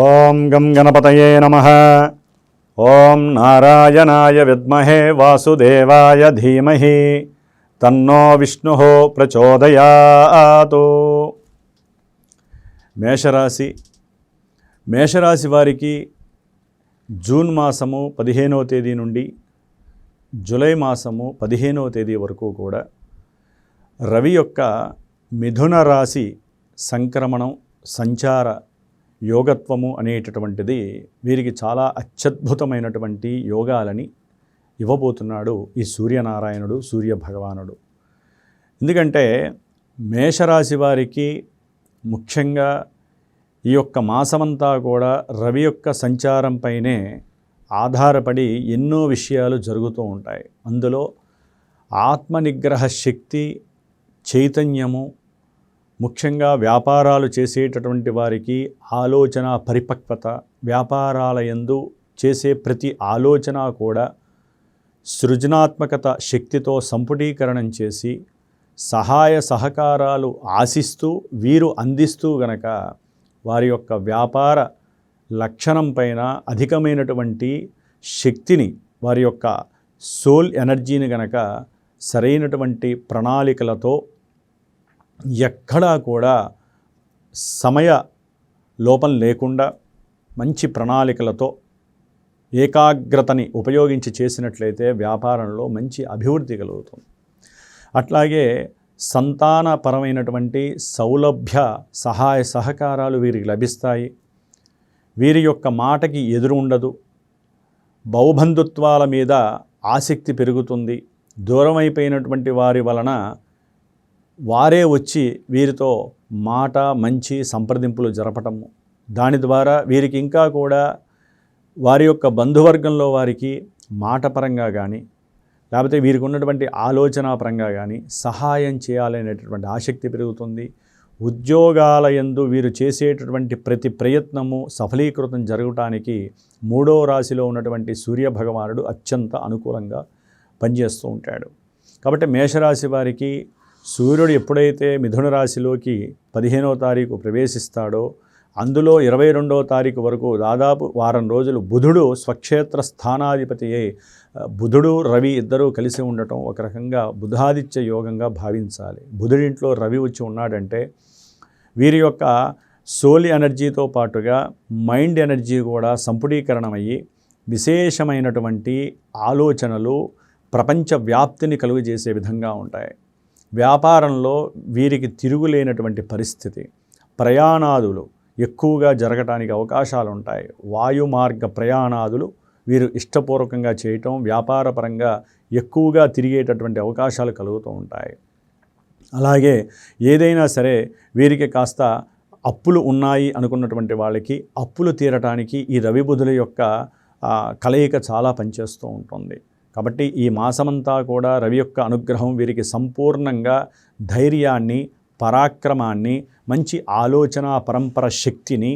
ఓం గం గణపతయే నమః. ఓం నారాయణాయ విద్మహే వాసుదేవాయ ధీమహి తన్నో విష్ణుః ప్రచోదయాతు. మేషరాశి వారికి జూన్ మాసము 15వ తేదీ నుండి జూలై మాసము 15వ తేదీ వరకు కూడా రవి యొక్క మిథున రాశి సంక్రమణం సంచార యోగత్వము అనేటటువంటిది వీరికి చాలా అత్యద్భుతమైనటువంటి యోగాలని ఇవ్వబోతున్నాడు ఈ సూర్యనారాయణుడు, సూర్యభగవానుడు. ఎందుకంటే మేషరాశి వారికి ముఖ్యంగా ఈ యొక్క మాసమంతా కూడా రవి యొక్క సంచారంపైనే ఆధారపడి ఎన్నో విషయాలు జరుగుతూ ఉంటాయి. అందులో ఆత్మనిగ్రహ శక్తి, చైతన్యము, ముఖ్యంగా వ్యాపారాలు చేసేటటువంటి వారికి ఆలోచన పరిపక్వత, వ్యాపారాల యందు చేసే ప్రతి ఆలోచన కూడా సృజనాత్మకత శక్తితో సంపుటీకరణం చేసి సహాయ సహకారాలు ఆశిస్తూ వీరు అందిస్తూ గనక వారి యొక్క వ్యాపార లక్షణం పైన అధికమైనటువంటి శక్తిని, వారి యొక్క సోల్ ఎనర్జీని గనక సరైనటువంటి ప్రణాళికలతో ఎక్కడా కూడా సమయ లోపం లేకుండా మంచి ప్రణాళికలతో ఏకాగ్రతని ఉపయోగించి చేసినట్లయితే వ్యాపారంలో మంచి అభివృద్ధి కలుగుతుంది. అట్లాగే సంతానపరమైనటువంటి సౌలభ్య సహాయ సహకారాలు వీరికి లభిస్తాయి. వీరి యొక్క మాటకి ఎదురు ఉండదు. బహుబంధుత్వాల మీద ఆసక్తి పెరుగుతుంది. దూరమైపోయినటువంటి వారి వలన వారే వచ్చి వీరితో మాట మంచి సంప్రదింపులు జరపటము, దాని ద్వారా వీరికి ఇంకా కూడా వారి యొక్క బంధువర్గంలో వారికి మాటపరంగా కానీ లేకపోతే వీరికి ఉన్నటువంటి ఆలోచన పరంగా కానీ సహాయం చేయాలనేటటువంటి ఆసక్తి పెరుగుతుంది. ఉద్యోగాల యందు వీరు చేసేటటువంటి ప్రతి ప్రయత్నము సఫలీకృతం జరగటానికి 3వ రాశిలో ఉన్నటువంటి సూర్యభగవానుడు అత్యంత అనుకూలంగా పనిచేస్తూ ఉంటాడు. కాబట్టి మేషరాశి వారికి సూర్యుడు ఎప్పుడైతే మిథున రాశిలోకి 15వ తారీఖు ప్రవేశిస్తాడో అందులో 22వ తారీఖు వరకు దాదాపు వారం రోజులు బుధుడు స్వక్షేత్ర స్థానాధిపతి అయి బుధుడు రవి ఇద్దరూ కలిసి ఉండటం ఒక రకంగా బుధాదిత్య యోగంగా భావించాలి. బుధుడింట్లో రవి వచ్చి ఉన్నాడంటే వీరి యొక్క సోల్ ఎనర్జీతో పాటుగా మైండ్ ఎనర్జీ కూడా సంపుటీకరణమయ్యి విశేషమైనటువంటి ఆలోచనలు ప్రపంచ వ్యాప్తిని కలుగజేసే విధంగా ఉంటాయి. వ్యాపారంలో వీరికి తిరుగులేనటువంటి పరిస్థితి, ప్రయాణాదులు ఎక్కువగా జరగటానికి అవకాశాలు ఉంటాయి. వాయు మార్గ ప్రయాణాదులు వీరు ఇష్టపూర్వకంగా చేయటం, వ్యాపారపరంగా ఎక్కువగా తిరిగేటటువంటి అవకాశాలు కలుగుతూ ఉంటాయి. అలాగే ఏదైనా సరే వీరికి కాస్త అప్పులు ఉన్నాయి అనుకున్నటువంటి వాళ్ళకి అప్పులు తీరటానికి ఈ రవి బుధుల యొక్క కలయిక చాలా పనిచేస్తూ ఉంటుంది. కాబట్టి ఈ మాసమంతా కూడా రవి యొక్క అనుగ్రహం వీరికి సంపూర్ణంగా ధైర్యాన్ని, పరాక్రమాన్ని, మంచి ఆలోచన పరంపర శక్తిని,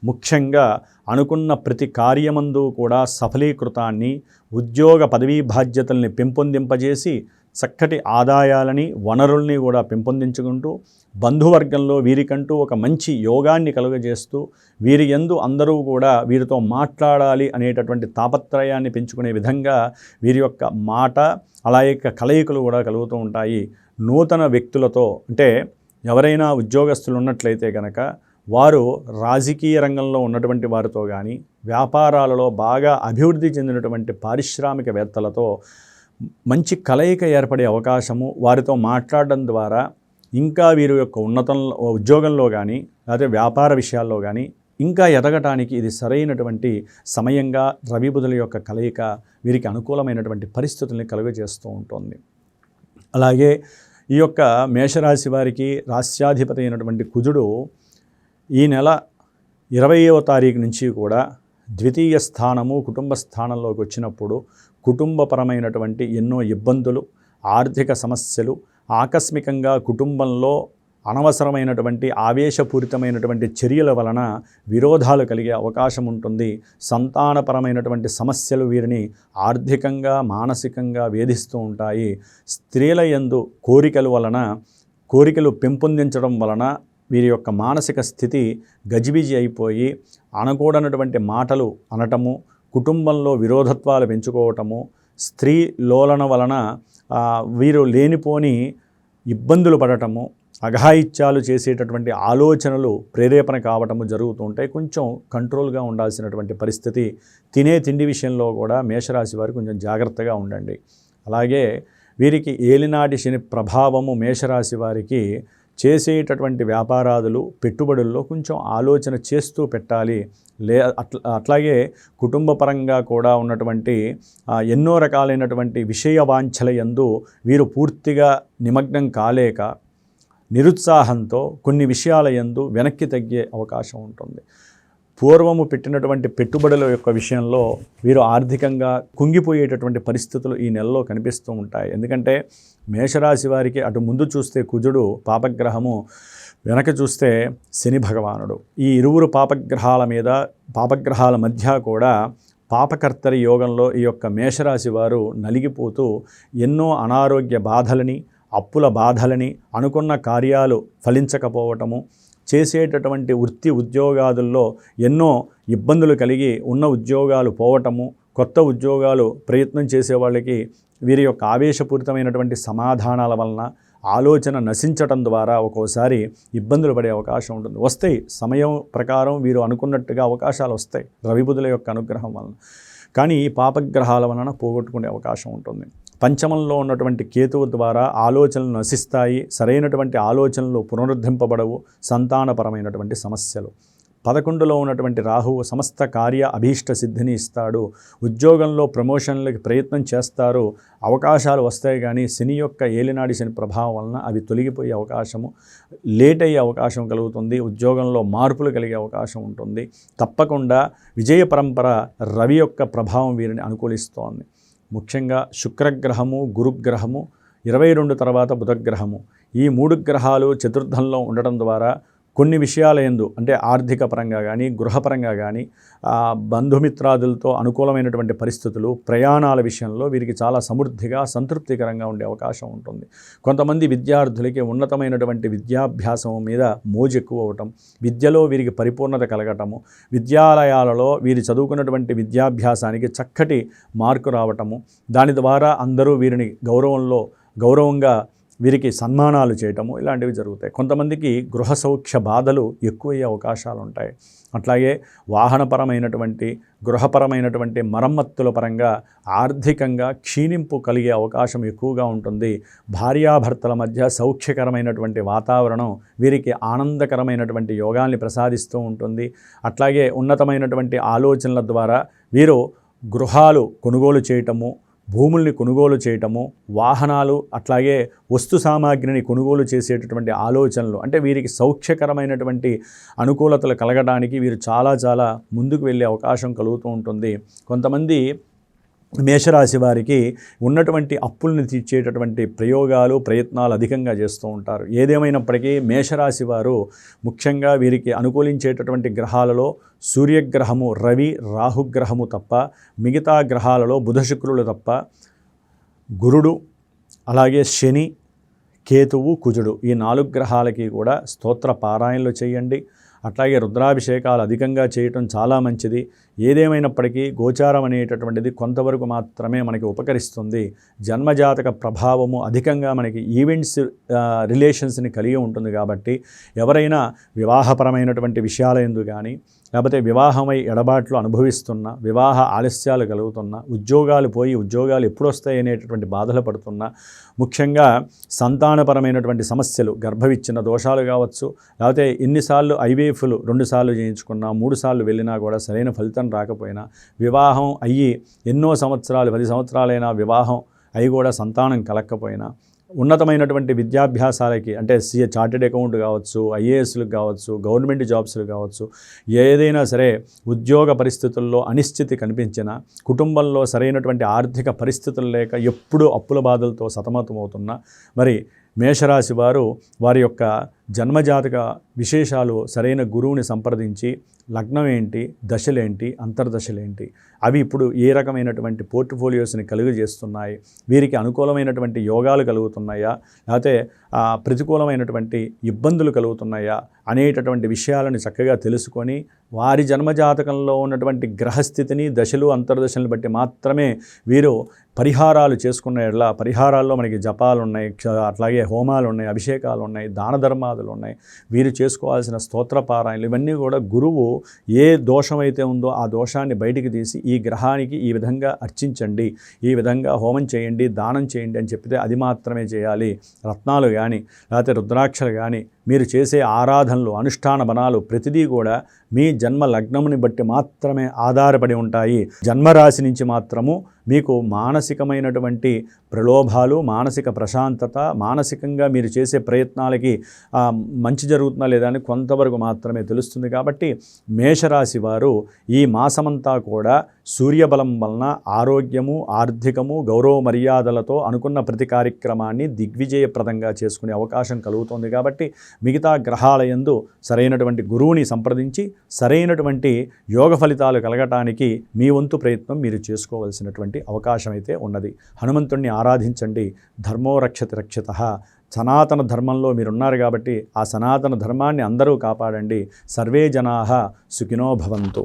ముఖ్యంగా అనుకున్న ప్రతి కార్యమందు కూడా సఫలీకృతాన్ని, ఉద్యోగ పదవీ బాధ్యతల్ని పెంపొందింపజేసి చక్కటి ఆదాయాలని, వనరుల్ని కూడా పెంపొందించుకుంటూ బంధువర్గంలో వీరికంటూ ఒక మంచి యోగాన్ని కలుగజేస్తూ వీరి యందు అందరూ కూడా వీరితో మాట్లాడాలి అనేటటువంటి తాపత్రయాన్ని పెంచుకునే విధంగా వీరి యొక్క మాట అలాగే కలయికలు కూడా కలుగుతూ ఉంటాయి. నూతన వ్యక్తులతో, అంటే ఎవరైనా ఉద్యోగస్తులు ఉన్నట్లయితే కనుక వారు రాజకీయ రంగంలో ఉన్నటువంటి వారితో కానీ వ్యాపారాలలో బాగా అభివృద్ధి చెందినటువంటి పారిశ్రామికవేత్తలతో మంచి కలయిక ఏర్పడే అవకాశము, వారితో మాట్లాడడం ద్వారా ఇంకా వీరి యొక్క ఉద్యోగంలో కానీ లేకపోతే వ్యాపార విషయాల్లో కానీ ఇంకా ఎదగటానికి ఇది సరైనటువంటి సమయంగా రవి బుధుల యొక్క కలయిక వీరికి అనుకూలమైనటువంటి పరిస్థితుల్ని కలుగజేస్తూ ఉంటుంది. అలాగే ఈ యొక్క మేషరాశి వారికి రాశ్యాధిపతి అయినటువంటి కుజుడు ఈ నెల 20వ తారీఖు నుంచి కూడా ద్వితీయ స్థానము కుటుంబ స్థానంలోకి వచ్చినప్పుడు కుటుంబపరమైనటువంటి ఎన్నో ఇబ్బందులు, ఆర్థిక సమస్యలు, ఆకస్మికంగా కుటుంబంలో అనవసరమైనటువంటి ఆవేశపూరితమైనటువంటి చర్యల వలన విరోధాలు కలిగే అవకాశం ఉంటుంది. సంతానపరమైనటువంటి సమస్యలు వీరిని ఆర్థికంగా, మానసికంగా వేధిస్తూ ఉంటాయి. స్త్రీల యందు కోరికల వలన, కోరికలు పెంపొందించడం వలన వీరి యొక్క మానసిక స్థితి గజిబిజి అయిపోయి అనకూడనటువంటి మాటలు అనటము, కుటుంబంలో విరోధత్వాలు పెంచుకోవటము, స్త్రీ లోలన వలన వీరు లేనిపోని ఇబ్బందులు పడటము, అఘాయిత్యాలు చేసేటటువంటి ఆలోచనలు ప్రేరేపణ కావటము జరుగుతూ ఉంటాయి. కొంచెం కంట్రోల్గా ఉండాల్సినటువంటి పరిస్థితి. తినే తిండి విషయంలో కూడా మేషరాశి వారు కొంచెం జాగ్రత్తగా ఉండండి. అలాగే వీరికి ఏలినాటి శని ప్రభావము మేషరాశి వారికి చేసేటటువంటి వ్యాపారాదులు, పెట్టుబడుల్లో కొంచెం ఆలోచన చేస్తూ పెట్టాలి. అట్లాగే కుటుంబపరంగా కూడా ఉన్నటువంటి ఎన్నో రకాలైనటువంటి విషయ వాంఛల యందు వీరు పూర్తిగా నిమగ్నం కాలేక నిరుత్సాహంతో కొన్ని విషయాల యందు వెనక్కి తగ్గే అవకాశం ఉంటుంది. పూర్వము పెట్టినటువంటి పెట్టుబడుల యొక్క విషయంలో వీరు ఆర్థికంగా కుంగిపోయేటటువంటి పరిస్థితులు ఈ నెలలో కనిపిస్తూ ఉంటాయి. ఎందుకంటే మేషరాశి వారికి అటు ముందు చూస్తే కుజుడు పాపగ్రహము, వెనక చూస్తే శని భగవానుడు. ఈ ఇరువురు పాపగ్రహాల మధ్య కూడా పాపకర్తరి యోగంలో ఈ యొక్క మేషరాశి వారు నలిగిపోతూ ఎన్నో అనారోగ్య బాధలని, అప్పుల బాధలని, అనుకున్న కార్యాలు ఫలించకపోవటము, చేసేటటువంటి వృత్తి ఉద్యోగాదుల్లో ఎన్నో ఇబ్బందులు కలిగి ఉన్న ఉద్యోగాలు పోవటము, కొత్త ఉద్యోగాలు ప్రయత్నం చేసే వాళ్ళకి వీరి యొక్క ఆవేశపూరితమైనటువంటి సమాధానాల వలన ఆలోచన నశించటం ద్వారా ఒక్కోసారి ఇబ్బందులు పడే అవకాశం ఉంటుంది. వస్తాయి, సమయం ప్రకారం వీరు అనుకున్నట్టుగా అవకాశాలు వస్తాయి రవిబుధుల యొక్క అనుగ్రహం వలన. కానీ ఈ పాపగ్రహాల వలన పోగొట్టుకునే అవకాశం ఉంటుంది. పంచమంలో ఉన్నటువంటి కేతువు ద్వారా ఆలోచనలు నశిస్తాయి, సరైనటువంటి ఆలోచనలు పునరుద్ధరింపబడవు, సంతానపరమైనటువంటి సమస్యలు. 11లో ఉన్నటువంటి రాహువు సమస్త కార్య అభీష్ట సిద్ధిని ఇస్తాడు. ఉద్యోగంలో ప్రమోషన్లకి ప్రయత్నం చేస్తారు, అవకాశాలు వస్తాయి. కానీ శని యొక్క ఏలినాడి శని ప్రభావం వలన అవి తొలగిపోయే అవకాశము, లేట్ అయ్యే అవకాశం కలుగుతుంది. ఉద్యోగంలో మార్పులు కలిగే అవకాశం ఉంటుంది. తప్పకుండా విజయ పరంపర రవి యొక్క ప్రభావం వీరిని అనుకూలిస్తోంది. ముఖ్యంగా శుక్రగ్రహము, గురుగ్రహము, 22 తర్వాత బుధగ్రహము, ఈ 3 గ్రహాలు చతుర్థంలో ఉండటం ద్వారా కొన్ని విషయాల యందు, అంటే ఆర్థిక పరంగా కానీ, గృహపరంగా కానీ, బంధుమిత్రాదులతో అనుకూలమైనటువంటి పరిస్థితులు, ప్రయాణాల విషయంలో వీరికి చాలా సమృద్ధిగా, సంతృప్తికరంగా ఉండే అవకాశం ఉంటుంది. కొంతమంది విద్యార్థులకి ఉన్నతమైనటువంటి విద్యాభ్యాసం మీద మోజు ఎక్కువ అవటం, విద్యలో వీరికి పరిపూర్ణత కలగటము, విద్యాలయాలలో వీరు చదువుకున్నటువంటి విద్యాభ్యాసానికి చక్కటి మార్కు రావటము, దాని ద్వారా అందరూ వీరిని గౌరవంగా వీరికి సన్మానాలు చేయటము, ఇలాంటివి జరుగుతాయి. కొంతమందికి గృహ సౌఖ్య బాధలు ఎక్కువయ్యే అవకాశాలు ఉంటాయి. అట్లాగే వాహనపరమైనటువంటి, గృహపరమైనటువంటి మరమ్మతుల పరంగా ఆర్థికంగా క్షీణింపు కలిగే అవకాశం ఎక్కువగా ఉంటుంది. భార్యాభర్తల మధ్య సౌఖ్యకరమైనటువంటి వాతావరణం వీరికి ఆనందకరమైనటువంటి యోగాల్ని ప్రసాదిస్తూ ఉంటుంది. అట్లాగే ఉన్నతమైనటువంటి ఆలోచనల ద్వారా వీరు గృహాలు కొనుగోలు చేయటము, భూముల్ని కొనుగోలు చేయటము, వాహనాలు, అట్లాగే వస్తు సామాగ్రిని కొనుగోలు చేసేటటువంటి ఆలోచనలు, అంటే వీరికి సౌఖ్యకరమైనటువంటి అనుకూలతలు కలగడానికి వీరు చాలా ముందుకు వెళ్ళే అవకాశం కలుగుతూ ఉంటుంది. కొంతమంది మేషరాశి వారికి ఉన్నటువంటి అప్పుల్ని తీర్చేటటువంటి ప్రయత్నాలు అధికంగా చేస్తూ ఉంటారు. ఏదేమైనప్పటికీ మేషరాశి వారు ముఖ్యంగా వీరికి అనుకూలించేటటువంటి గ్రహాలలో సూర్యగ్రహము, రవి, రాహుగ్రహము తప్ప, మిగతా గ్రహాలలో బుధ శుక్రులు తప్ప, గురుడు, అలాగే శని, కేతువు, కుజుడు, ఈ 4 గ్రహాలకి కూడా స్తోత్ర పారాయణలు చేయండి. అట్లాగే రుద్రాభిషేకాలు అధికంగా చేయటం చాలా మంచిది. ఏదేమైనప్పటికీ గోచారం అనేటటువంటిది కొంతవరకు మాత్రమే మనకి ఉపకరిస్తుంది. జన్మజాతక ప్రభావము అధికంగా మనకి ఈవెంట్స్, రిలేషన్స్ని కలిగి ఉంటుంది. కాబట్టి ఎవరైనా వివాహపరమైనటువంటి విషయాల యందు కానీ, లేకపోతే వివాహమై ఎడబాట్లు అనుభవిస్తున్నా, వివాహ ఆలస్యాలు కలుగుతున్నా, ఉద్యోగాలు పోయి ఉద్యోగాలు ఎప్పుడు వస్తాయి అనేటటువంటి బాధలు పడుతున్నా, ముఖ్యంగా సంతానపరమైనటువంటి సమస్యలు, గర్భవిచ్ఛిన్న దోషాలు కావచ్చు, లేకపోతే ఎన్నిసార్లు ఐవీఎఫ్లు 2 సార్లు చేయించుకున్నా, 3 సార్లు వెళ్ళినా కూడా సరైన ఫలితం రాకపోయినా, వివాహం అయ్యి ఎన్నో సంవత్సరాలు, 10 సంవత్సరాలైనా వివాహం అయి కూడా సంతానం కలగకపోయినా, ఉన్నతమైనటువంటి విద్యాభ్యాసాలకి, అంటే చార్టెడ్ అకౌంట్ కావచ్చు, ఐఏఎస్లకు కావచ్చు, గవర్నమెంట్ జాబ్స్లు కావచ్చు, ఏదైనా సరే ఉద్యోగ పరిస్థితుల్లో అనిశ్చితి కనిపించినా, కుటుంబంలో సరైనటువంటి ఆర్థిక పరిస్థితులు లేక ఎప్పుడూ అప్పుల బాధలతో సతమతమవుతున్నా, మరి మేషరాశి వారు వారి యొక్క జన్మజాతక విశేషాలు సరైన గురువుని సంప్రదించి లగ్నం ఏంటి, దశలేంటి, అంతర్దశలేంటి, అవి ఇప్పుడు ఏ రకమైనటువంటి పోర్ట్ఫోలియోస్ని కలుగజేస్తున్నాయి, వీరికి అనుకూలమైనటువంటి యోగాలు కలుగుతున్నాయా, లేకపోతే ప్రతికూలమైనటువంటి ఇబ్బందులు కలుగుతున్నాయా అనేటటువంటి విషయాలను చక్కగా తెలుసుకొని వారి జన్మజాతకంలో ఉన్నటువంటి గ్రహస్థితిని దశలు అంతర్దశలను బట్టి మాత్రమే వీరు పరిహారాలు చేసుకున్న ఎడల, పరిహారాల్లో మనకి జపాలు ఉన్నాయి, అట్లాగే హోమాలు ఉన్నాయి, అభిషేకాలు ఉన్నాయి, దాన ధర్మాదులు ఉన్నాయి, వీరు చేసుకోవాల్సిన స్తోత్రపారాయణలు ఇవన్నీ కూడా గురువు ఏ దోషం అయితే ఉందో ఆ దోషాన్ని బయటికి తీసి ఈ గ్రహానికి ఈ విధంగా అర్చించండి, ఈ విధంగా హోమం చేయండి, దానం చేయండి అని చెప్తే అది మాత్రమే చేయాలి. రత్నాలు కానీ లేకపోతే రుద్రాక్షలు కానీ మీరు చేసే ఆరాధనలు, అనుష్ఠాన బనాలు ప్రతిదీ కూడా మీ జన్మ లగ్నముని బట్టి మాత్రమే ఆధారపడి ఉంటాయి. జన్మరాశి నుంచి మాత్రము మీకు మానసికమైనటువంటి ప్రలోభాలు, మానసిక ప్రశాంతత, మానసికంగా మీరు చేసే ప్రయత్నాలకి మంచి జరుగుతుందా లేదా అని కొంతవరకు మాత్రమే తెలుస్తుంది. కాబట్టి మేషరాశి వారు ఈ మాసమంతా కూడా సూర్యబలం వలన ఆరోగ్యము, ఆర్థికము, గౌరవ మర్యాదలతో అనుకున్న ప్రతి కార్యక్రమాన్ని దిగ్విజయప్రదంగా చేసుకునే అవకాశం కలుగుతుంది. కాబట్టి మిగతా గ్రహాల యందు సరైనటువంటి గురువుని సంప్రదించి సరైనటువంటి యోగ ఫలితాలు కలగటానికి మీ వంతు ప్రయత్నం మీరు చేసుకోవాల్సినటువంటి అవకాశం అయితే ఉన్నది. హనుమంతుణ్ణి ఆరాధించండి. ధర్మో రక్షతి రక్షితః. సనాతన ధర్మంలో మీరున్నారు కాబట్టి ఆ సనాతన ధర్మాన్ని అందరూ కాపాడండి. సర్వే జనాః సుఖినో భవంతు.